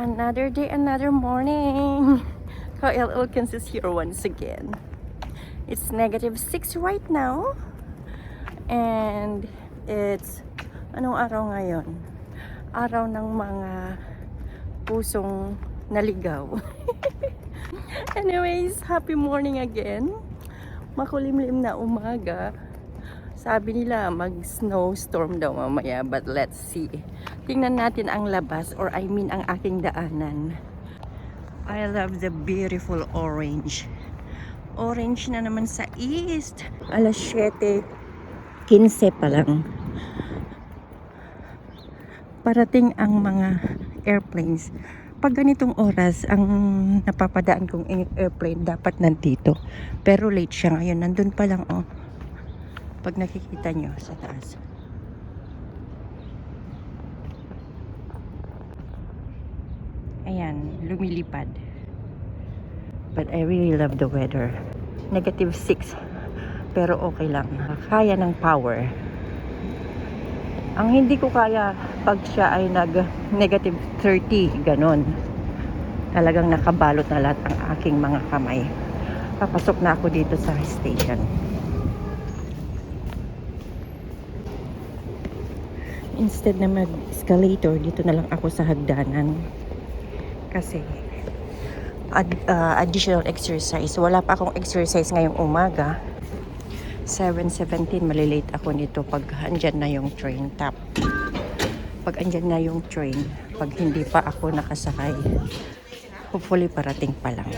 Another day, another morning. Kyle Elkins is here once again. It's -6 right now. And it's, anong araw ngayon? Araw ng mga pusong naligaw. Anyways, happy morning again. Makulimlim na umaga. Sabi nila mag-snowstorm daw mamaya, but let's see. Tingnan natin ang labas, or I mean ang aking daanan. I love the beautiful orange. Orange na naman sa east. Alas 7:15 pa lang. Parating ang mga airplanes. Pag ganitong oras, ang napapadaan kong airplane dapat nandito. Pero late siya ngayon. Nandun pa lang, oh. Pag nakikita nyo sa taas. Ayan, lumilipad. But I really love the weather. -6. Pero okay lang. Kaya ng power. Ang hindi ko kaya pag siya ay -30, ganon. Talagang nakabalot na lahat ang aking mga kamay. Papasok na ako dito sa station. Instead na mag-escalator, dito na lang ako sa hagdanan. Kasi additional exercise. Wala pa akong exercise ngayong umaga. 7:17, malilate ako nito pag andyan na yung train. Pag andyan na yung train, pag hindi pa ako nakasakay, hopefully parating pa lang.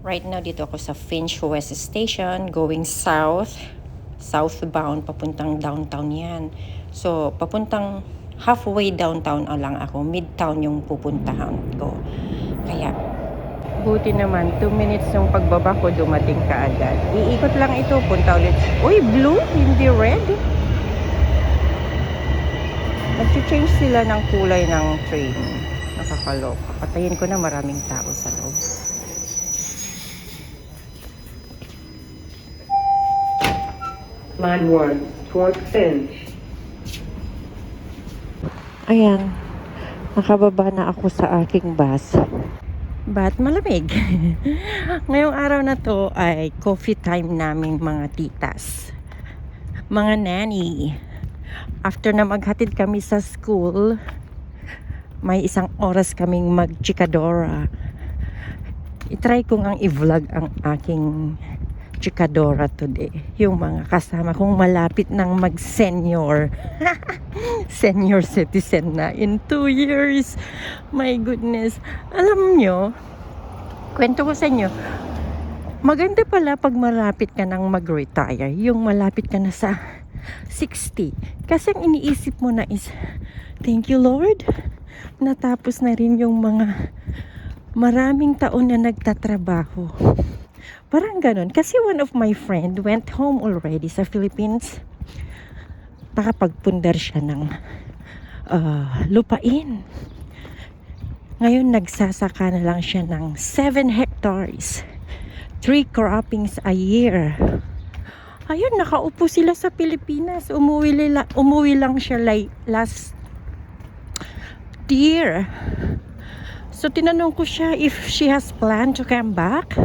Right now, dito ako sa Finch West Station, going southbound, papuntang downtown yan. So, papuntang halfway downtown lang ako. Midtown yung pupuntahan ko. Kaya, buti naman, 2 minutes yung pagbaba ko, dumating ka agad. Iikot lang ito, punta ulit. Uy, blue, hindi red. Nag-change sila ng kulay ng train. Nakakalok. Patayin ko na, maraming tao sa loob. Line 1, towards Finch. Ayan, nakababa na ako sa aking bus. But malamig. Ngayong araw na to ay coffee time naming mga titas. Mga nanny. After na maghatid kami sa school, may 1 oras kaming mag-chikadora. I-try ko ngang i-vlog ang aking chikadora today. Yung mga kasama kong malapit ng mag-senior. Senior citizen na in 2 years. My goodness. Alam nyo, kwento ko sa inyo, maganda pala pag malapit ka nang mag-retire. Yung malapit ka na sa 60. Kasi ang iniisip mo na is, thank you Lord, natapos na rin yung mga maraming taon na nagtatrabaho. Parang ganon. Kasi one of my friend went home already sa Philippines. Nakapagpundar siya ng lupain. Ngayon nagsasaka na lang siya ng 7 hectares. 3 croppings a year. Ayun, nakaupo sila sa Pilipinas. Umuwi lang siya last year. So tinanong ko siya if she has planned to come back.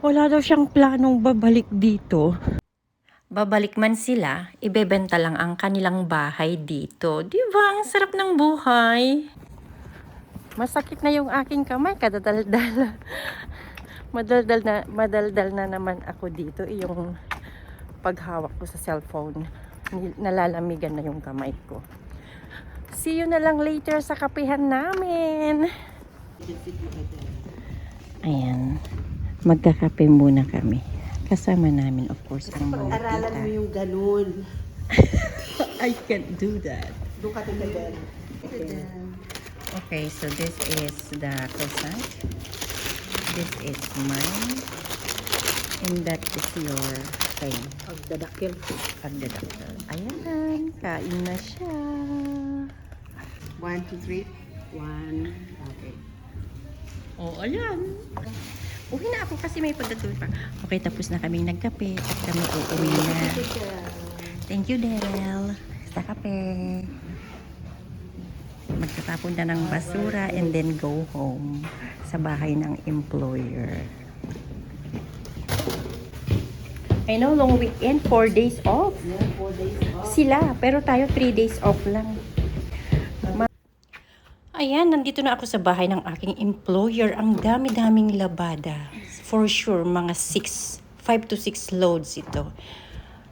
Wala daw siyang planong babalik dito. Babalik man sila, ibebenta lang ang kanilang bahay dito. Di ba? Ang sarap ng buhay. Masakit na yung aking kamay, kadadaldal. Madaldal na naman ako dito. Yung paghawak ko sa cellphone, nalalamigan na yung kamay ko. See you na lang later sa kapihan namin. Ayan. Magkakape muna kami. Kasama namin, of course, ang mga Pag-aralan tita. mo yung ganun. I can't do that. Doon ka tinagal. Okay, so this is the croissant. This is mine. And that is your thing. Pagdadakil. Pagdadaktal. Ayan, kain na siya. 1, 2, 3. 1. Okay. Oh, ayan. Uwi na ako kasi may pagdatuloy pa. Okay, tapos na kaming nagkape at kami uuwi na. Thank you, Daryl. Sa kape. magtatapon na ng basura and then go home sa bahay ng employer. I know, long weekend, 4 days off. Yeah, 4 days off. Sila, pero tayo 3 days off lang. Ayan, nandito na ako sa bahay ng aking employer. Ang dami-daming labada. For sure, mga 5 to 6 loads ito.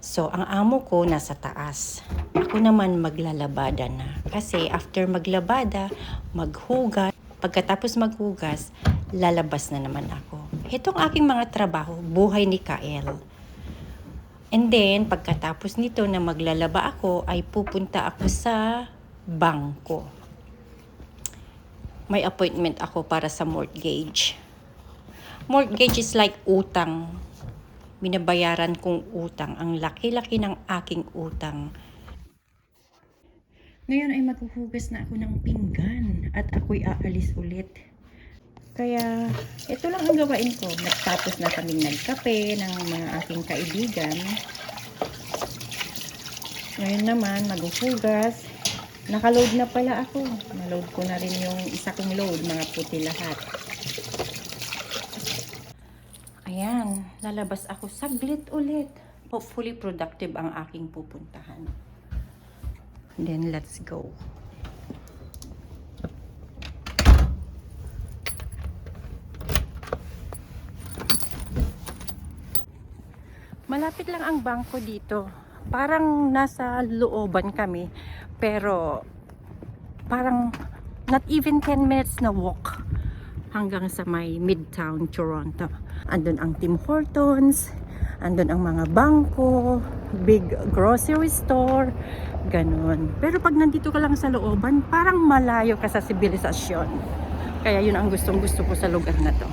So, ang amo ko nasa taas. Ako naman maglalabada na. Kasi after maglabada, maghugas. Pagkatapos maghugas, lalabas na naman ako. Itong aking mga trabaho, buhay ni Kael. And then, pagkatapos nito na maglalaba ako, ay pupunta ako sa bangko. May appointment ako para sa mortgage. Mortgage is like utang. Binabayaran kong utang. Ang laki-laki ng aking utang. Ngayon ay maghuhugas na ako ng pinggan at ako'y aalis ulit. Kaya, ito lang ang gawain ko. Nagtapos na kaming nagkape ng mga aking kaibigan. Ngayon naman, maghuhugas. Nakaload na pala ako. Naload ko na rin yung isa kong load, mga puti lahat. Ayan, lalabas ako saglit ulit. Hopefully productive ang aking pupuntahan. Then, let's go. Malapit lang ang bangko dito. Parang nasa looban kami. Pero parang not even 10 minutes na walk hanggang sa may Midtown Toronto. Andun ang Tim Hortons, andun ang mga bangko, big grocery store, ganun. Pero pag nandito ka lang sa looban, parang malayo ka sa sibilisasyon. Kaya yun ang gustong-gusto ko sa lugar na to.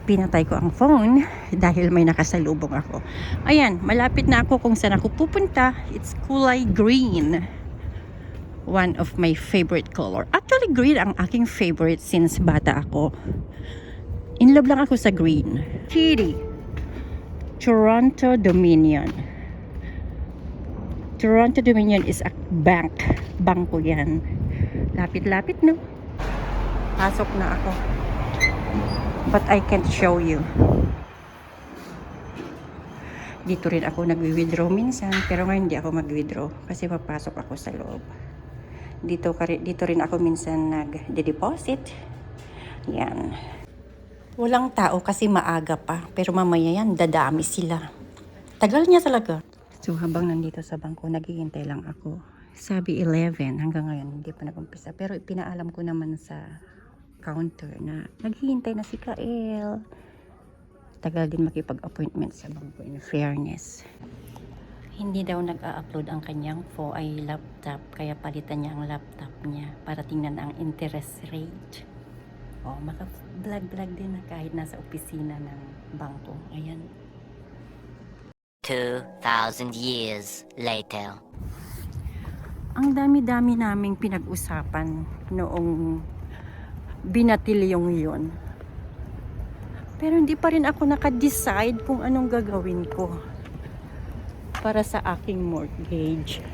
Pinatay ko ang phone dahil may nakasalubong ako. Ayan, malapit na ako kung saan ako pupunta. It's kulay green. One of my favorite color. Actually, green ang aking favorite since bata ako. In love lang ako sa green. City. Toronto Dominion. Toronto Dominion is a bank. Bangko yan. Lapit-lapit, no? Pasok na ako. But I can't show you. Dito rin ako nag-withdraw minsan, pero ngayon hindi ako mag-withdraw kasi papasok ako sa loob. Dito rin ako minsan nag-deposit. Yan. Walang tao kasi maaga pa, pero mamaya yan, dadami sila. Tagal niya talaga. So habang nandito sa bangko, naghihintay lang ako. Sabi 11, hanggang ngayon hindi pa nag-umpisa. Pero pinaalam ko naman sa counter na naghihintay na si Kael. Tagal din makipag-appointment sa bangko, in fairness. Hindi daw nag-a-upload ang kanyang laptop, kaya palitan niya ang laptop niya para tingnan ang interest rate. Maka-vlog din na kahit nasa opisina ng bangko. Ayan. 2,000 years later. Ang dami-dami naming pinag-usapan noong binatilyong yun. Pero hindi pa rin ako naka-decide kung anong gagawin ko para sa aking mortgage.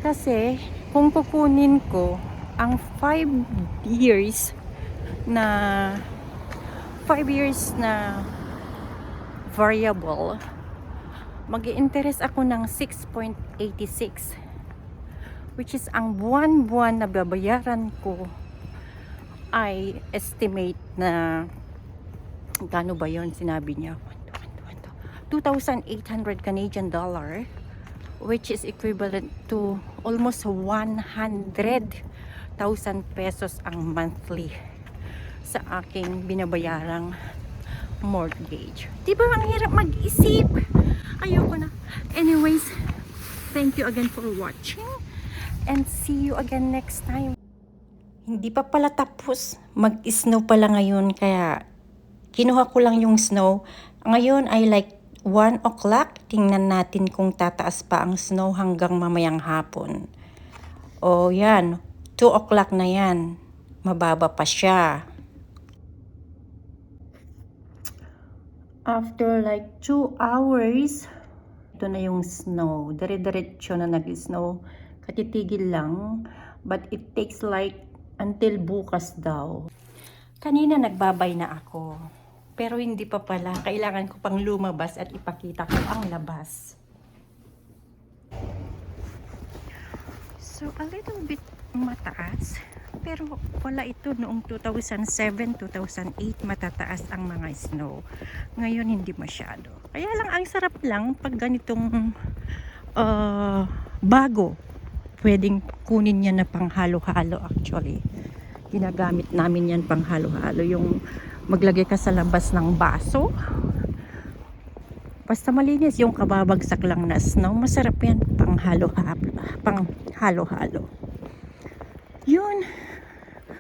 Kasi kung kukunin ko ang 5 years na variable, mag-i-interest ako ng 6.86, which is ang buwan-buwan na babayaran ko ay estimate na gaano ba yon, sinabi niya 2,800 Canadian dollar, which is equivalent to almost 100,000 pesos ang monthly sa aking binabayarang mortgage. Diba ang hirap mag-isip? Ayoko na. Anyways, thank you again for watching and see you again next time. Hindi pa pala tapos. Mag-snow pala ngayon, kaya kinuha ko lang yung snow. Ngayon ay like 1 o'clock. Tingnan natin kung tataas pa ang snow hanggang mamayang hapon. O yan, 2 o'clock na yan. Mababa pa siya. After like 2 hours, ito na yung snow. Dire-diretso na nag-snow. Katitigil lang. But it takes like until bukas daw. Kanina nagbabay na ako. Pero hindi pa pala. Kailangan ko pang lumabas at ipakita ko ang labas. So, a little bit mataas. Pero wala ito noong 2007, 2008 matataas ang mga snow. Ngayon hindi masyado. Kaya lang ang sarap lang pag ganitong bago. Pwedeng kunin yan na pang halo-halo actually. Ginagamit namin yan pang halo-halo. Yung maglagay ka sa labas ng baso. Basta malinis yung kababagsak lang na snow. Masarap yan pang halo-halo. Yun.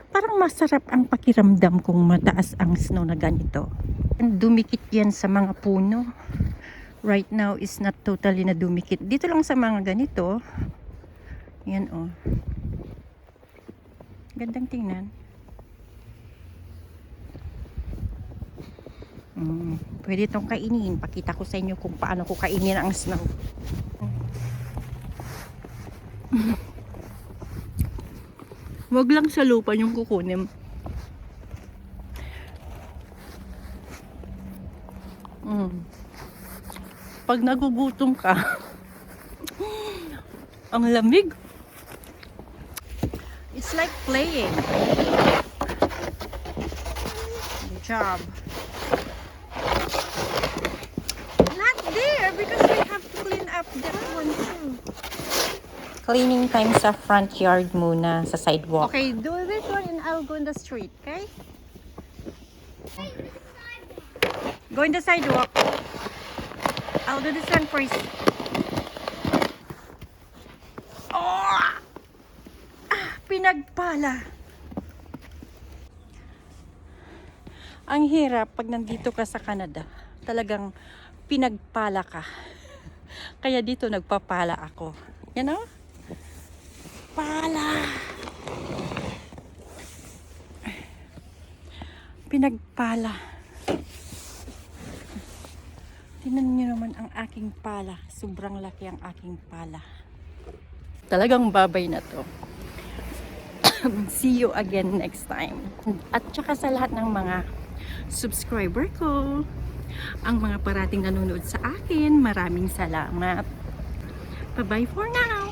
Parang masarap ang pakiramdam kung mataas ang snow na ganito. Dumikit yan sa mga puno. Right now is not totally na dumikit. Dito lang sa mga ganito. Yan oh. Gandang tingnan. Pwede itong kainin. Pakita ko sa inyo kung paano ko kainin ang snow. Wag lang sa lupa yung kukunin. Pag nagugutom ka, ang lamig. It's like playing. Good job. Not there because we have to clean up that one too. Cleaning time sa front yard muna, sa sidewalk. Okay, do this one and I'll go in the street, okay? Go in the sidewalk. I'll do this one first. Oh! Pinagpala. Ang hirap pag nandito ka sa Canada. Talagang pinagpala ka. Kaya dito nagpapala ako. You know? Pala. Pinagpala. Tingnan niyo naman ang aking pala. Sobrang laki ang aking pala. Talagang babay na to. See you again next time. At saka sa lahat ng mga subscriber ko, ang mga parating nanonood sa akin, maraming salamat. Bye-bye for now.